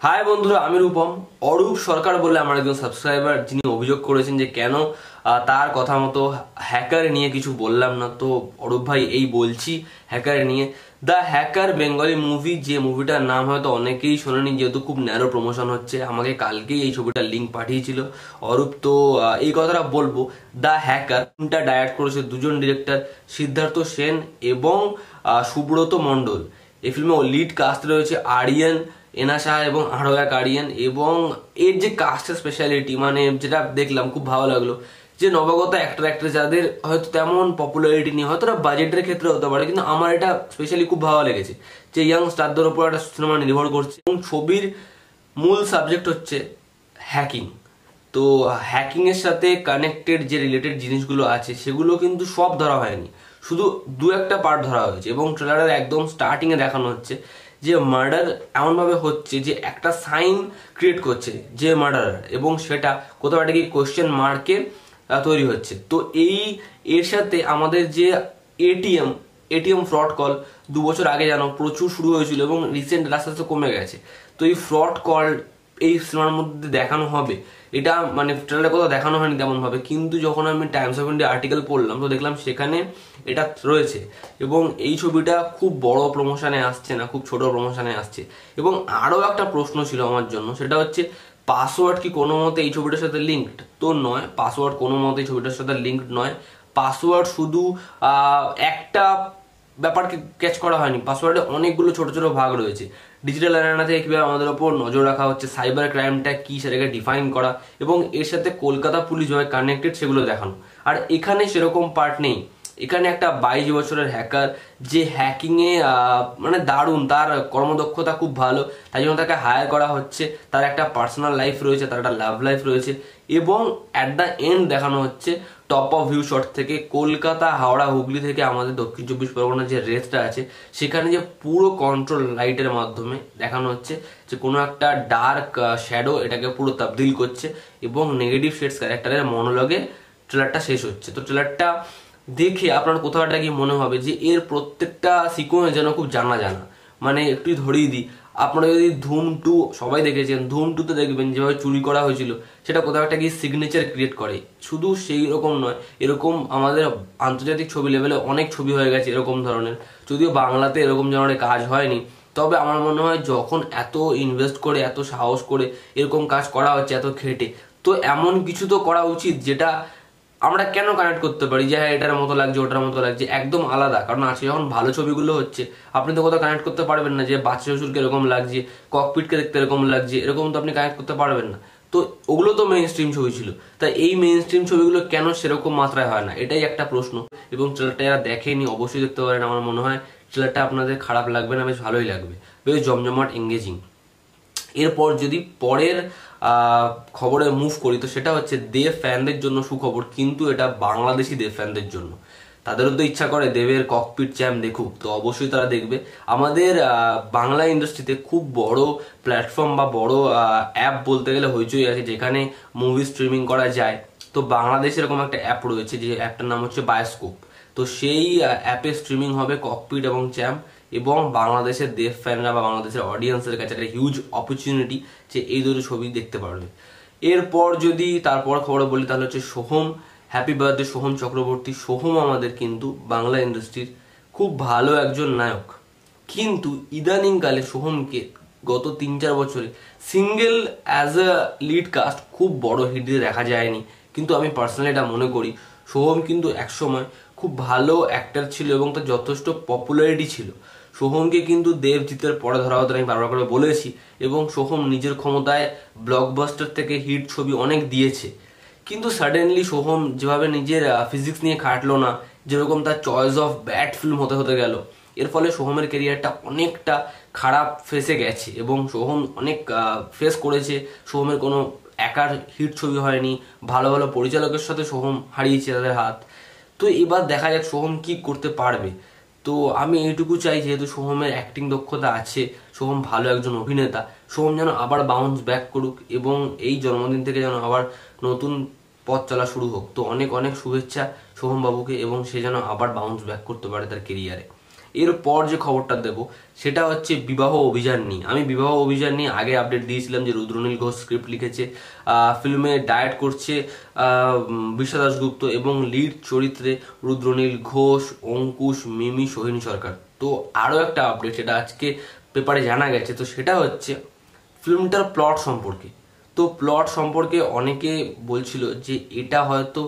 High বন্ধুরা, আমি রূপম। অরূপ সরকার বলে আমার একজন সাবস্ক্রাইবার, যিনি অভিযোগ করেছেন যে কেন তার কথা মতো হ্যাকার নিয়ে কিছু বললাম না। তো অরূপ ভাই, এই বলছি হ্যাকার নিয়ে। দ্য হ্যাকার বেঙ্গলি মুভি, যে মুভিটার নাম হয়তো অনেকেই শোনেনি, যেহেতু খুব ন্যারো প্রমোশন হচ্ছে। আমাকে কালকেই এই ছবিটার লিঙ্ক পাঠিয়েছিল অরূপ। তো এই কথাটা বলবো, দ্য হ্যাকার ফিল্মটা ডাইরেক্ট করেছে দুজন ডিরেক্টর, সিদ্ধার্থ সেন এবং সুব্রত মণ্ডল। এই ফিল্মে লিড কাস্ট রয়েছে আরিয়ান, এনা শাহ এবং আরো এক আরিয়ান। এবং এর যে কাস্টের স্পেশালিটি, মানে যেটা দেখলাম খুব ভালো লাগলো, যে নবাগত অ্যাক্টর অ্যাক্ট্রেস যাদের হয়তো তেমন পপুলারিটি নেই, হয়তো বাজেটের ক্ষেত্রে হতে পারে, কিন্তু আমার এটা স্পেশালি খুব ভালো লেগেছে যে ইয়াং স্টারদের উপর একটা সিনেমা নির্ভর করছে। এবং ছবির মূল সাবজেক্ট হচ্ছে হ্যাকিং। তো হ্যাকিং এর সাথে কানেক্টেড যে রিলেটেড জিনিসগুলো আছে সেগুলো কিন্তু সব ধরা হয়নি, শুধু দু একটা পার্ট ধরা হয়েছে। এবং ট্রেলারের একদম স্টার্টিং এ দেখানো হচ্ছে যে মার্ডার এমনভাবে হচ্ছে যে একটা সাইন ক্রিয়েট করছে যে মার্ডারার, এবং সেটা কোথাও একটা কি কোয়েশ্চেন মার্কে তৈরি হচ্ছে। তো এর সাথে আমাদের যে এটিএম এটিএম ফ্রড কল 2 বছর আগে জানো প্রচুর শুরু হয়েছিল, এবং রিসেন্ট আস্তে আস্তে কমে গেছে। তো এই ফ্রড কল এই সিনেমার মধ্যে দেখানো হবে, এটা মানে ট্রেলারে কোথাও দেখানো হয়নি তেমন ভাবে, কিন্তু যখন আমি টাইমস অফ ইন্ডিয়া আর্টিকেল পড়লাম তো দেখলাম সেখানে এটা রয়েছে। এবং এই ছবিটা খুব বড় প্রমোশনে আসছে না, খুব ছোট প্রমোশনে আসছে। এবং আরো একটা প্রশ্ন ছিল আমার জন্য, সেটা হচ্ছে পাসওয়ার্ড কি কোনো মতে এই ছবিটার সাথে লিঙ্কড? তো নয়, পাসওয়ার্ড কোনো মতে এই ছবিটার সাথে লিঙ্কড নয়। পাসওয়ার্ড শুধু একটা ব্যাপারকে ক্যাচ করা হয়নি, পাসওয়ার্ডে অনেকগুলো ছোট ছোট ভাগ রয়েছে। ডিজিটাল অ্যারেনা থেকে কীভাবে আমাদের ওপর নজর রাখা হচ্ছে, সাইবার ক্রাইমটা কী সেটাকে ডিফাইন করা, এবং এর সাথে কলকাতা পুলিশ যেভাবে কানেক্টেড সেগুলো দেখানো। আর এখানে সেরকম পার্ট নেই। এখানে একটা 22 বছরের হ্যাকার, যে হ্যাকিংয়ে মানে দারুণ, তার কর্মদক্ষতা খুব ভালো, তাই জন্য তাকে হায়ার করা হচ্ছে। তার একটা পার্সোনাল লাইফ রয়েছে, তার একটা লাভ লাইফ রয়েছে। এবং অ্যাট দ্য এন্ড দেখানো হচ্ছে টপ অফ ভিউ শট থেকে কলকাতা, হাওড়া, হুগলি থেকে আমাদের দক্ষিণ 24 পরগনার যে রেসটা আছে সেখানে, যে পুরো কন্ট্রোল লাইটের মাধ্যমে দেখানো হচ্ছে যে কোনো একটা ডার্ক শ্যাডো এটাকে পুরো তাবদিল করছে, এবং নেগেটিভ শেডস ক্যারেক্টারের মনোলগে ট্রেলারটা শেষ হচ্ছে। তো ট্রেলারটা দেখে আপনার কোথাও একটা কি মনে হবে যে এর প্রত্যেকটা সিকোয়েন্স যেন খুব জানা জানা। মানে একটু ধরিয়ে দিই, আপনারা যদি ধুম 2 সবাই দেখেছেন, ধুম 2তে দেখবেন যেভাবে চুরি করা হয়েছিল সেটা কোথাও একটা কি সিগনেচার ক্রিয়েট করে, শুধু সেই রকম নয়, এরকম আমাদের আন্তর্জাতিক ছবি লেভেলে অনেক ছবি হয়ে গেছে এরকম ধরনের। যদিও বাংলাতে এরকম ধরনের কাজ হয়নি, তবে আমার মনে হয় যখন এত ইনভেস্ট করে, এত সাহস করে এরকম কাজ করা হচ্ছে, এত খেটে, তো এমন কিছু তো করা উচিত যেটা আমরা কেন কানেক্ট করতে পারি যে হ্যাঁ এটার মতো লাগছে, ওটার মতো লাগছে, একদম আলাদা। কারণ আজকে যখন ভালো ছবিগুলো হচ্ছে, আপনি তো কোথাও কানেক্ট করতে পারবেন না যে বাচ্চা শ্বশুরকে এরকম লাগছে, ককপিটকে দেখতে এরকম লাগছে, এরকম তো আপনি কানেক্ট করতে পারবেন না। তো ওগুলো তো মেইন স্ট্রিম ছবি ছিল, তাই এই মেইন স্ট্রিম ছবিগুলো কেন সেরকম মাত্রায় হয় না, এটাই একটা প্রশ্ন। এবং ট্রেলারটা যারা দেখেনি অবশ্যই দেখতে পারেন। আমার মনে হয় ট্রেলারটা আপনাদের খারাপ লাগবে না, বেশ ভালোই লাগবে, বেশ জমজমাট, এঙ্গেজিং। এরপর যদি পরের খবরে মুভ করি, তো সেটা হচ্ছে দেব ফ্যানদের জন্য সুখবর, কিন্তু এটা বাংলাদেশি দেব ফ্যানদের জন্য। তাদেরও তো ইচ্ছা করে দেবের ককপিট চ্যাম্প দেখুক, তো অবশ্যই তারা দেখবে। আমাদের বাংলা ইন্ডাস্ট্রিতে খুব বড় প্ল্যাটফর্ম বা বড় অ্যাপ বলতে গেলে হইচই আছে, যেখানে মুভি স্ট্রিমিং করা যায়। তো বাংলাদেশে এরকম একটা অ্যাপ রয়েছে, যে অ্যাপটার নাম হচ্ছে বায়োস্কোপ। তো সেই অ্যাপে স্ট্রিমিং হবে ককপিট এবং চ্যাম্প, এবং বাংলাদেশের দেব ফ্যানরা বা বাংলাদেশের অডিয়েন্সের কাছে একটা হিউজ অপরচুনিটি যে এই দুটো ছবি দেখতে পারবে। এরপর যদি তারপর খবরে বলি, তাহলে হচ্ছে সোহম। Happy birthday Soham Chakraborty. সোহম আমাদের কিন্তু বাংলা ইন্ডাস্ট্রির খুব ভালো একজন নায়ক, কিন্তু ইদানিংকালে সোহমকে গত 3-4 বছরে single as a lead cast খুব বড় হিট দিয়ে দেখা যায়নি। কিন্তু আমি পার্সোনালি এটা মনে করি, সোহম কিন্তু একসময় খুব ভালো অ্যাক্টর ছিল এবং তার যথেষ্ট পপুলারিটি ছিল। সোহমকে কিন্তু দেবজিতের পরে ধরা হতো, আমি বারবার করে বলেছি। এবং সোহম নিজের ক্ষমতায় ব্লকবাস্টার থেকে হিট ছবি অনেক দিয়েছে, কিন্তু সাডেনলি সোহম যেভাবে নিজের ফিজিক্স নিয়ে খাটলো না, যেরকম তার চয়েস অফ ব্যাড ফিল্ম হতে হতে গেল, এর ফলে সোহমের ক্যারিয়ারটা অনেকটা খারাপ ফেসে গেছে। এবং সোহম অনেক ফেস করেছে, সোহমের কোনো একার হিট ছবি হয়নি, ভালো ভালো পরিচালকের সাথে সোহম হারিয়েছে তাদের হাত। তো এবার দেখা যাক সোহম কি করতে পারবে। তো আমি এইটুকু চাই, যেহেতু সোহমের অ্যাক্টিং দক্ষতা আছে, সোহম ভালো একজন অভিনেতা, সোহম যেন আবার বাউন্স ব্যাক করুক, এবং এই জন্মদিন থেকে যেন আবার নতুন পথ চলা শুরু হোক। তো অনেক অনেক শুভেচ্ছা সোহম বাবুকে, এবং সে যেন আবার বাউন্স ব্যাক করতে পারে তার কেরিয়ারে। এরপর যে খবরটা দেবো সেটা হচ্ছে বিবাহ অভিযান নিয়ে। আমি বিবাহ অভিযান নিয়ে আগে আপডেট দিয়েছিলাম যে রুদ্রনীল ঘোষ স্ক্রিপ্ট লিখেছে, ফিল্মে ডায়েট করছে বিশ্বা দাশগুপ্ত এবং লিড চরিত্রে রুদ্রনীল ঘোষ, অঙ্কুশ, মিমি, সোহিনী সরকার। তো আরও একটা আপডেট সেটা আজকে পেপারে জানা গেছে, তো সেটা হচ্ছে ফিল্মটার প্লট সম্পর্কে। তো প্লট সম্পর্কে অনেকে বলছিল যে এটা হয়তো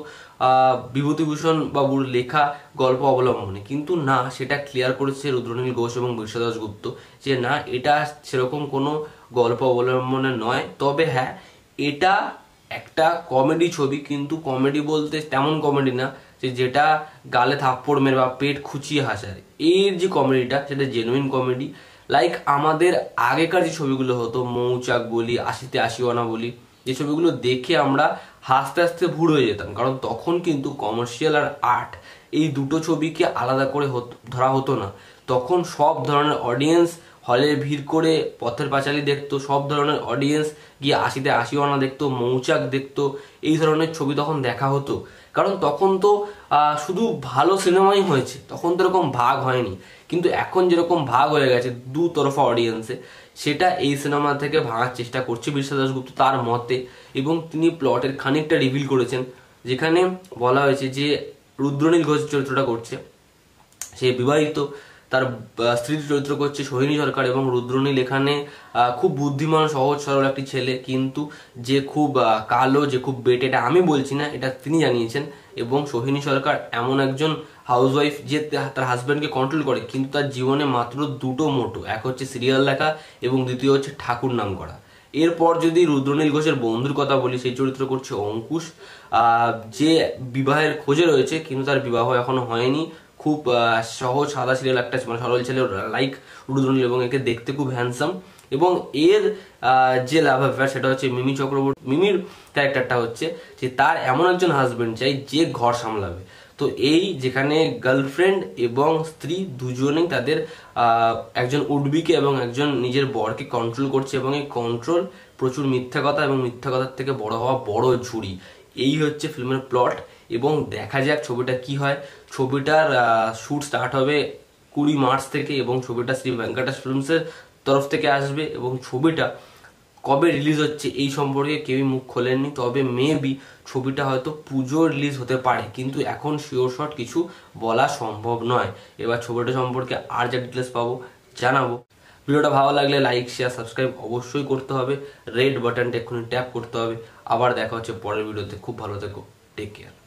বিভূতিভূষণ বাবুর লেখা গল্প অবলম্বনে, কিন্তু না, সেটা ক্লিয়ার করেছে রুদ্রনীল ঘোষ এবং বিশ্বা দাশগুপ্ত যে না, এটা সেরকম কোনো গল্প অবলম্বনে নয়। তবে হ্যাঁ, এটা একটা কমেডি ছবি, কিন্তু কমেডি বলতে তেমন কমেডি না যে যেটা গালে থাপ্পড় মেরে বা পেট খুঁচিয়ে হাসায়। এর যে কমেডিটা সেটা জেনুইন কমেডি, লাইক আমাদের আগেকার যে ছবিগুলো হতো, মৌচাক বলি, আশিতে আশিওয়ানা বলি, যে ছবিগুলো দেখে আমরা হাসতে হাসতে ভুল হয়ে যেতাম, কারণ তখন কিন্তু কমার্শিয়াল আর আর্ট এই দুটো ছবিকে আলাদা করে ধরা হতো না। তখন সব ধরনের অডিয়েন্স হলে ভিড় করে পথের পাঁচালী দেখতো, সব ধরনের অডিয়েন্স গিয়ে আশিতে আশিওয়ানা দেখতো, মৌচাক দেখতো, এই ধরনের ছবি তখন দেখা হতো। কারণ তখন তো শুধু ভালো সিনেমাই হয়েছে, তখন তো এরকম ভাগ হয়নি। কিন্তু এখন যেরকম ভাগ হয়ে গেছে দু তরফা অডিয়েন্সে, সেটা এই সিনেমা থেকে ভাঙার চেষ্টা করছে বিশ্বা দাশগুপ্ত তার মতে। এবং তিনি প্লটের খানিকটা রিভিল করেছেন, যেখানে বলা হয়েছে যে রুদ্রনীল ঘোষ চরিত্রটা করছে, সে বিবাহিত, তার স্ত্রীর চরিত্র করছে সোহিনী সরকার, এবং রুদ্রনীল এখানে খুব বুদ্ধিমান, সহজ সরল একটি ছেলে, কিন্তু যে খুব কালো, যে খুব বেটে, এটা আমি বলছি না, এটা তিনি জানিয়েছেন। এবং সোহিনী সরকার এমন একজন হাউসওয়াইফ যে তার হাজব্যান্ডকে কন্ট্রোল করে, কিন্তু তার জীবনে মাত্র দুটো মোটো, এক হচ্ছে সিরিয়াল দেখা এবং দ্বিতীয় হচ্ছে ঠাকুর নাম করা। এরপর যদি রুদ্রনীল ঘোষের বন্ধুর কথা বলি, সেই চরিত্র করছে অঙ্কুশ, যে বিবাহের খোঁজে রয়েছে কিন্তু তার বিবাহ এখনো হয়নি। খুব সহজ সাদা সিরিয়াল একটা, মানে সরল ছেলে লাইক রুদ্রনীল, এবং একে দেখতে খুব হ্যান্ডসাম। এবং এর যে লাভ অ্যাফেয়ার সেটা হচ্ছে মিমি চক্রবর্তী। মিমির ক্যারেক্টারটা হচ্ছে যে তার এমন একজন হাজবেন্ড চাই যে ঘর সামলাবে। তো এই যেখানে গার্লফ্রেন্ড এবং স্ত্রী দুজনেই তাদের একজন উডবিকে এবং একজন নিজের বরকে কন্ট্রোল করছে, এবং এই কন্ট্রোল প্রচুর মিথ্যা কথা, এবং মিথ্যা কথার থেকে বড় হওয়া বড় ঝুড়ি। এই হচ্ছে ফিল্মের প্লট, এবং দেখা যাক ছবিটা কি হয়। ছবিটার শ্যুট স্টার্ট হবে 20 মার্চ থেকে, এবং ছবিটা শ্রী ভেঙ্কটেশ ফিল্মসের তরফ থেকে আসবে। এবং ছবিটা কবে রিলিজ হচ্ছে এই সম্পর্কে কেউই মুখ খোলেননি, তবে মেবি ছবিটা হয়তো পুজো রিলিজ হতে পারে, কিন্তু এখন শিওর শট কিছু বলা সম্ভব নয়। এবার ছবিটা সম্পর্কে আর যা ডিটেলস পাবো জানাবো। ভিডিওটা ভালো লাগলে লাইক, শেয়ার, সাবস্ক্রাইব অবশ্যই করতে হবে, রেড বাটনটা এক্ষুনি ট্যাপ করতে হবে। আবার দেখা হচ্ছে পরের ভিডিওতে, খুব ভালো থেকো, টেক কেয়ার।